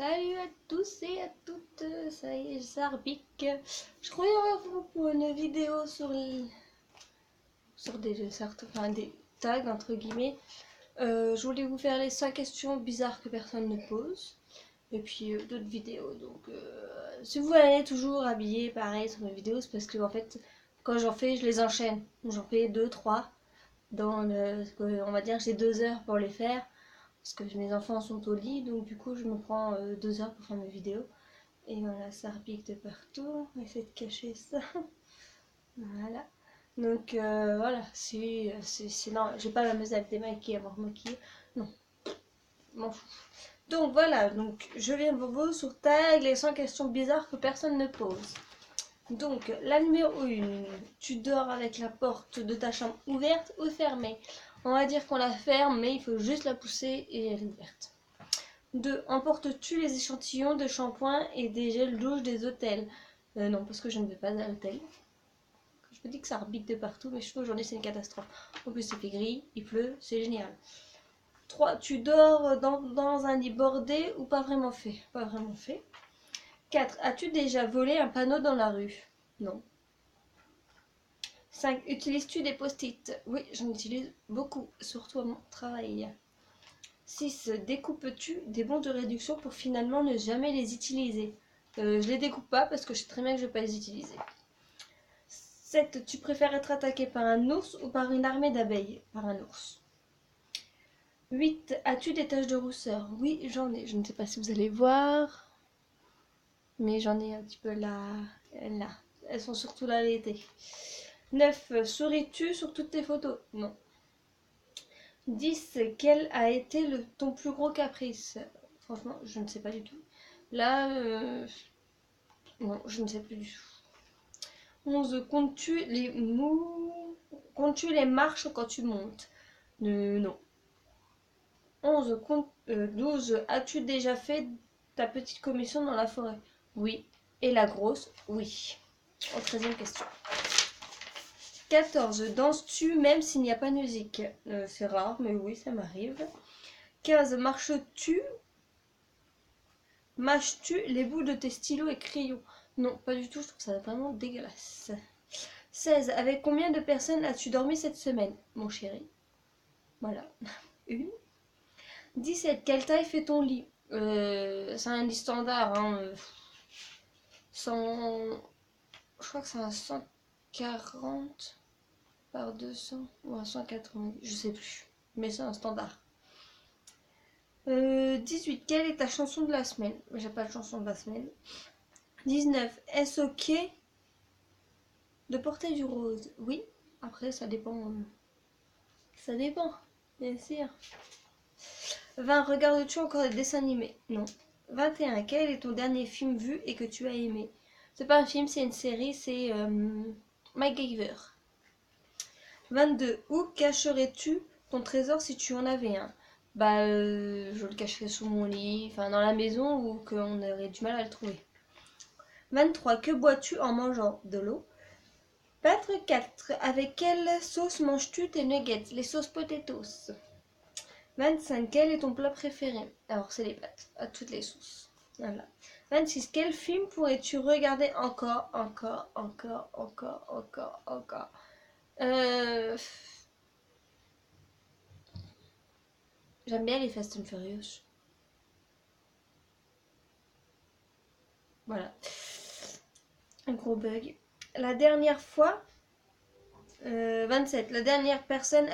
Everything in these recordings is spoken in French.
Salut à tous et à toutes, ça y est, ça repique. Je reviens vers vous pour une vidéo sur des tags entre guillemets. Je voulais vous faire les 5 questions bizarres que personne ne pose. Et puis d'autres vidéos. Donc si vous voyez toujours habillé pareil sur mes vidéos, c'est parce que en fait quand j'en fais, je les enchaîne. J'en fais 2, 3 dans on va dire j'ai 2 heures pour les faire. Parce que mes enfants sont au lit, donc du coup je me prends 2 heures pour faire mes vidéos. Et voilà, ça repique de partout. On va essayer de cacher ça. Voilà. Donc voilà, non, j'ai pas m'amuser à me démaquiller, à me remaquiller. Non, m'en fous. Donc voilà, donc je viens pour vous sur tag les 100 questions bizarres que personne ne pose. Donc la numéro 1, tu dors avec la porte de ta chambre ouverte ou fermée? On va dire qu'on la ferme, mais il faut juste la pousser et elle est ouverte. 2. Emportes-tu les échantillons de shampoing et des gels douche des hôtels? Non, parce que je ne vais pas à l'hôtel. Je me dis que ça rebique de partout, mais je trouve aujourd'hui c'est une catastrophe. En plus, il fait gris, il pleut, c'est génial. 3. Tu dors dans un lit bordé ou pas vraiment fait? Pas vraiment fait. 4. As-tu déjà volé un panneau dans la rue? Non. 5. Utilises-tu des post-it? Oui, j'en utilise beaucoup, surtout à mon travail. 6. Découpes-tu des bons de réduction pour finalement ne jamais les utiliser? Je les découpe pas parce que je sais très bien que je vais pas les utiliser. 7. Tu préfères être attaqué par un ours ou par une armée d'abeilles? Par un ours. 8. As-tu des taches de rousseur? Oui, j'en ai. Je ne sais pas si vous allez voir, mais j'en ai un petit peu là. Là. Elles sont surtout là l'été. 9. Souris-tu sur toutes tes photos? Non. 10. Quel a été ton plus gros caprice? Franchement, je ne sais pas du tout. Là, non, je ne sais plus du tout. 11. Comptes-tu les marches quand tu montes? Non. 12. As-tu déjà fait ta petite commission dans la forêt? Oui. Et la grosse? Oui. En 13e question. 14. Danses-tu même s'il n'y a pas de musique? C'est rare, mais oui, ça m'arrive. 15. Mâches-tu les bouts de tes stylos et crayons? Non, pas du tout, je trouve ça vraiment dégueulasse. 16. Avec combien de personnes as-tu dormi cette semaine, mon chéri? Voilà, une. 17. Quelle taille fait ton lit? C'est un lit standard, hein. 100... Je crois que c'est un 140 par 200 ou un 180, je sais plus. Mais c'est un standard. 18. Quelle est ta chanson de la semaine? J'ai pas de chanson de la semaine. 19. Est-ce ok de porter du rose? Oui. Après, ça dépend. Ça dépend, bien sûr. 20. Regardes-tu encore des dessins animés? Non. 21. Quel est ton dernier film vu et que tu as aimé? C'est pas un film, c'est une série, c'est MacGyver. 22. Où cacherais-tu ton trésor si tu en avais un? Bah, je le cacherais sous mon lit, enfin dans la maison où qu'on aurait du mal à le trouver. 23. Que bois-tu en mangeant? De l'eau. 24. Avec quelle sauce manges-tu tes nuggets? Les sauces potatoes. 25. Quel est ton plat préféré? Alors, c'est les pâtes, à toutes les sauces. Voilà. 26. Quel film pourrais-tu regarder encore? Euh... J'aime bien les Fast and Furious. Voilà. Un gros bug. La dernière fois... 27. La dernière personne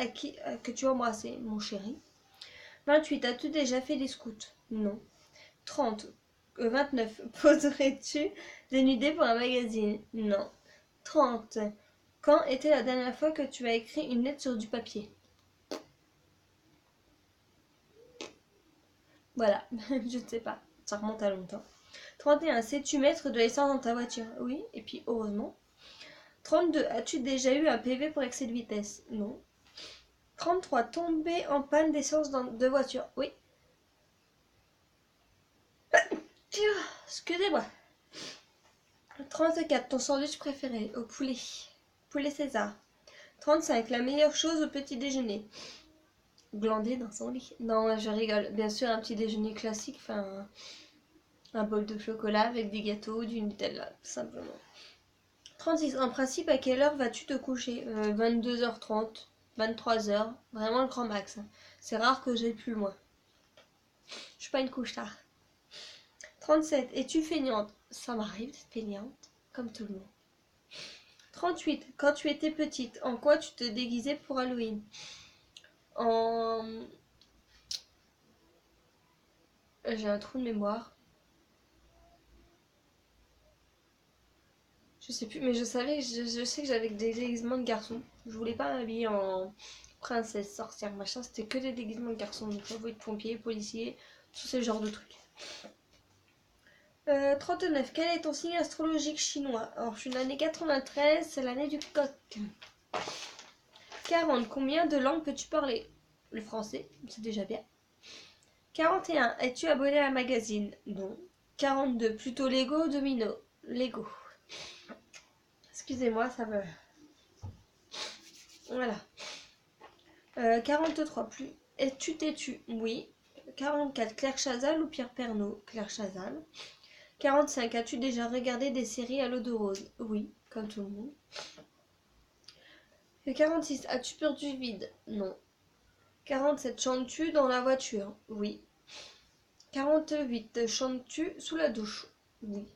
que tu as embrassé, mon chéri. 28. As-tu déjà fait des scouts? Non. 30. 29. Poserais-tu des nudés pour un magazine? Non. 30. Quand était la dernière fois que tu as écrit une lettre sur du papier? Voilà, je ne sais pas. Ça remonte à longtemps. 31. Sais-tu mettre de l'essence dans ta voiture? Oui, et puis heureusement. 32. As-tu déjà eu un PV pour excès de vitesse? Non. 33. Tomber en panne d'essence de voiture? Oui. Excusez-moi. 34. Ton sandwich préféré? Au poulet. Poulet César. 35. La meilleure chose au petit déjeuner? Glander dans son lit. Non, je rigole. Bien sûr, un petit déjeuner classique. Enfin, Un bol de chocolat avec des gâteaux, du Nutella, tout simplement. 36. En principe, à quelle heure vas-tu te coucher 22h30, 23h, vraiment le grand max. C'est rare que j'aille plus loin. Je suis pas une couche tard. 37. Es-tu feignante? Ça m'arrive d'être feignante, comme tout le monde. 38. Quand tu étais petite, en quoi tu te déguisais pour Halloween? En... J'ai un trou de mémoire. Je sais plus, mais je sais que j'avais des déguisements de garçon. Je voulais pas m'habiller en princesse, sorcière, machin. C'était que des déguisements de garçon. Donc, j'avais de pompier, policier, tous ces genres de trucs. 39. Quel est ton signe astrologique chinois? Alors, je suis de l'année 93, c'est l'année du coq. 40. Combien de langues peux-tu parler? Le français, c'est déjà bien. 41. Es-tu abonné à un magazine? Non. 42. Plutôt Lego ou Domino? Lego. Excusez-moi, ça me... Voilà. 43. Plus... Es-tu têtu? Oui. 44. Claire Chazal ou Pierre Pernaut? Claire Chazal. 45. As-tu déjà regardé des séries à l'eau de rose? Oui, comme tout le monde. 46. As-tu peur du vide? Non. 47. Chantes-tu dans la voiture? Oui. 48. Chantes-tu sous la douche? Oui.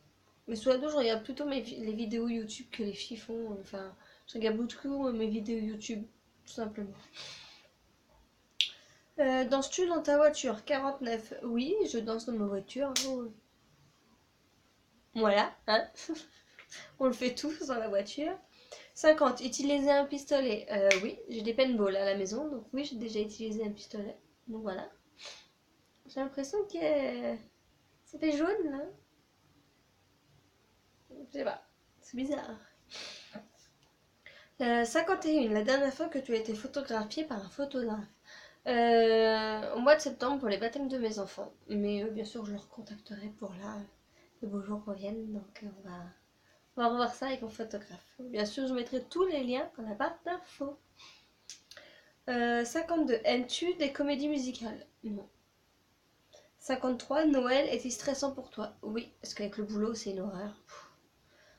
Mais sous la douche, je regarde plutôt les vidéos YouTube que les filles font. Enfin, je regarde beaucoup mes vidéos YouTube, tout simplement. Danses-tu dans ta voiture? 49. Oui, je danse dans ma voiture. Oh. Voilà, hein. On le fait tous dans la voiture. 50. Utiliser un pistolet. Oui, j'ai des paintballs à la maison, donc oui, j'ai déjà utilisé un pistolet. Donc voilà. J'ai l'impression que ça fait jaune, là. Je sais pas, c'est bizarre. 51. La dernière fois que tu as été photographiée par un photographe. Au mois de septembre pour les baptêmes de mes enfants. Mais bien sûr, je leur contacterai pour là. Les beaux jours reviennent, donc on va revoir ça avec mon photographe. Bien sûr, je mettrai tous les liens dans la barre d'infos. 52. Aimes-tu des comédies musicales? Non. 53. Noël est-il stressant pour toi? Oui, parce qu'avec le boulot, c'est une horreur.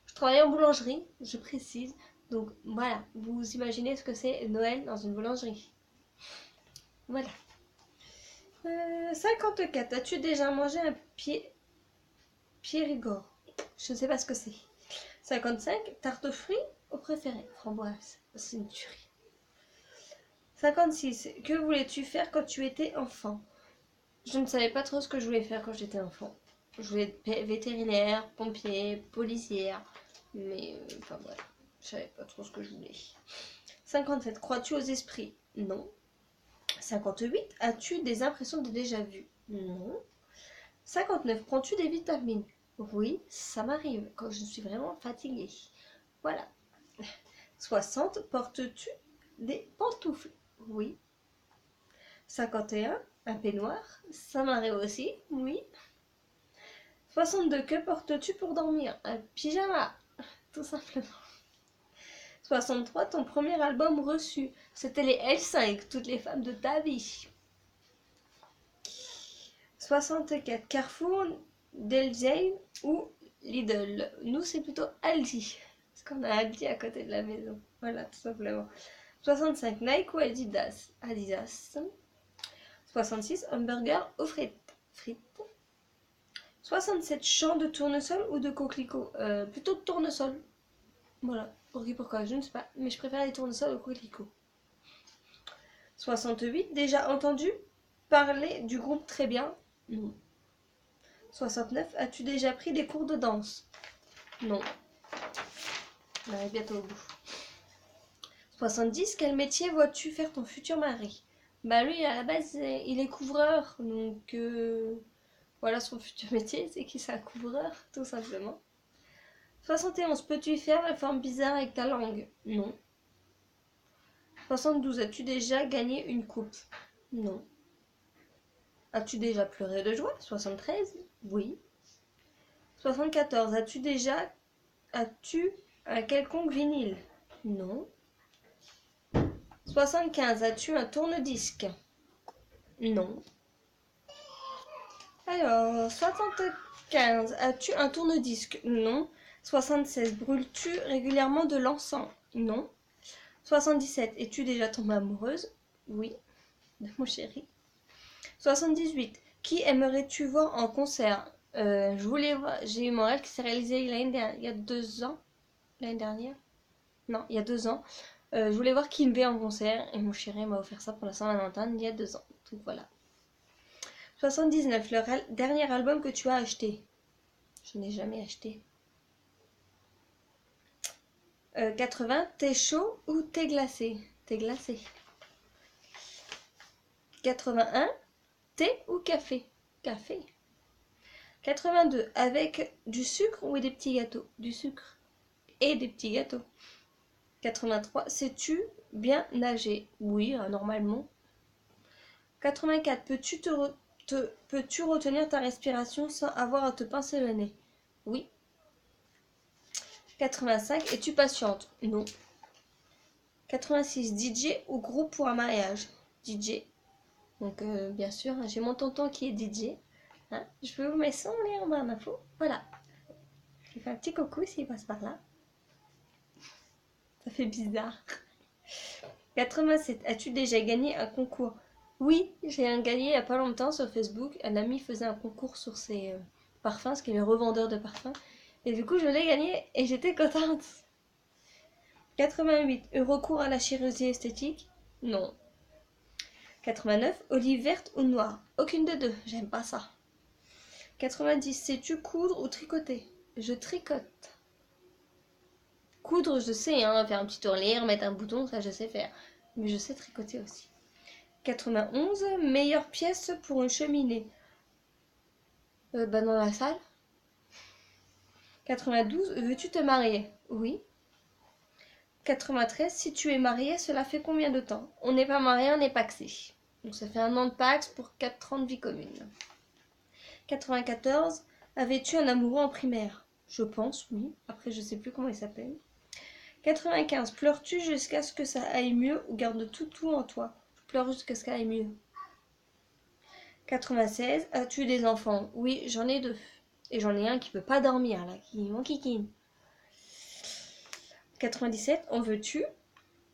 Je travaille en boulangerie, je précise. Donc voilà, vous imaginez ce que c'est Noël dans une boulangerie. Voilà. 54. As-tu déjà mangé un Périgord? Je ne sais pas ce que c'est. 55. Tarte aux fruits au préféré? Framboise. C'est une tuerie. 56. Que voulais-tu faire quand tu étais enfant? Je ne savais pas trop ce que je voulais faire quand j'étais enfant. Je voulais être vétérinaire, pompier, policière. Mais enfin voilà, je savais pas trop ce que je voulais. 57. Crois-tu aux esprits? Non. 58. As-tu des impressions de déjà-vu? Non. 59. Prends-tu des vitamines? Oui, ça m'arrive quand je suis vraiment fatiguée. Voilà. 60. Portes-tu des pantoufles? Oui. 51. Un peignoir? Ça m'arrive aussi. Oui. 62. Que portes-tu pour dormir? Un pyjama, tout simplement. 63. Ton premier album reçu? C'était les L5, toutes les femmes de ta vie. 64. Carrefour, Delzane ou Lidl? Nous, c'est plutôt Aldi. Parce qu'on a Aldi à côté de la maison. Voilà, tout simplement. 65. Nike ou Adidas? Adidas. 66. Hamburger ou frites? Frites. 67. Champ de tournesol ou de coquelicot? Plutôt de tournesol. Voilà. Pourquoi? Je ne sais pas. Mais je préfère les tournesols au coquelicot. 68. Déjà entendu parler du groupe Très Bien? Non. 69. As-tu déjà pris des cours de danse? Non. On arrive bientôt au bout. 70. Quel métier vois-tu faire ton futur mari? Bah lui, à la base, il est couvreur. Donc, voilà son futur métier, c'est qu'il est un couvreur, tout simplement. 71. Peux-tu faire la forme bizarre avec ta langue? Non. 72. As-tu déjà gagné une coupe? Non. As-tu déjà pleuré de joie? 73. Oui. 74. As-tu un quelconque vinyle? Non. 75. As-tu un tourne-disque? Non. Alors, 75. As-tu un tourne-disque? Non. 76. Brûles-tu régulièrement de l'encens? Non. 77. Es-tu déjà tombée amoureuse? Oui, de mon chéri. 78. Qui aimerais-tu voir en concert? Je voulais voir. J'ai eu mon rêve qui s'est réalisé il y a 2 ans. L'année dernière? Non, il y a 2 ans. Je voulais voir Kim V en concert et mon chéri m'a offert ça pour la Saint-Valentin il y a 2 ans. Donc voilà. 79. Le dernier album que tu as acheté? Je n'ai jamais acheté. 80. Thé chaud ou thé glacé? Thé glacé. 81. Thé ou café? Café. 82. Avec du sucre ou des petits gâteaux? Du sucre et des petits gâteaux. 83. Sais-tu bien nager? Oui, normalement. 84. Peux-tu retenir ta respiration sans avoir à te pincer le nez? Oui. 85. Es-tu patiente? Non. 86. DJ ou groupe pour un mariage? DJ. Donc bien sûr, j'ai mon tonton qui est DJ. Hein, je peux vous mettre son lien en barre d'infos. Voilà. Je lui fais un petit coucou s'il passe par là. Ça fait bizarre. 87. As-tu déjà gagné un concours? Oui, j'ai gagné il n'y a pas longtemps sur Facebook. Un ami faisait un concours sur ses parfums, parce qu'il est revendeur de parfums. Et du coup, je l'ai gagné et j'étais contente. 88. Recours à la chirurgie esthétique? Non. 89. Olive verte ou noire? Aucune des deux, j'aime pas ça. 90. Sais-tu coudre ou tricoter? Je tricote. Coudre, je sais, hein, faire un petit tourlire, mettre un bouton, ça je sais faire. Mais je sais tricoter aussi. 91. Meilleure pièce pour une cheminée? Dans la salle. 92. Veux-tu te marier? Oui. 93. Si tu es marié, cela fait combien de temps? On n'est pas marié, on est paxé. Donc ça fait 1 an de pax pour 4 ans de vie commune. 94. Avais-tu un amoureux en primaire? Je pense, oui. Après, je sais plus comment il s'appelle. 95. Pleures-tu jusqu'à ce que ça aille mieux ou gardes tout en toi? Je pleure jusqu'à ce que ça aille mieux. 96. As-tu des enfants? Oui, j'en ai 2. Et j'en ai un qui peut pas dormir, là, qui m'enquiquine. 97. En veux-tu?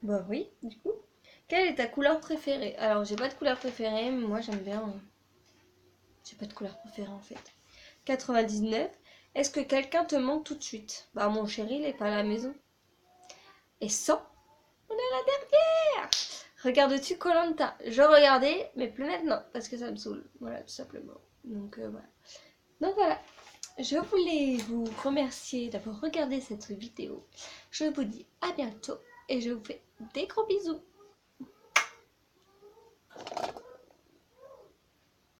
Bah oui, du coup. Quelle est ta couleur préférée? Alors, j'ai pas de couleur préférée, mais moi j'aime bien. J'ai pas de couleur préférée en fait. 99. Est-ce que quelqu'un te manque tout de suite? Bah, mon chéri, il est pas à la maison. Et 100. On est à la dernière! Regardes-tu Koh-Lanta? Je regardais, mais plus maintenant, parce que ça me saoule. Voilà, tout simplement. Donc voilà. Donc voilà. Je voulais vous remercier d'avoir regardé cette vidéo. Je vous dis à bientôt et je vous fais des gros bisous.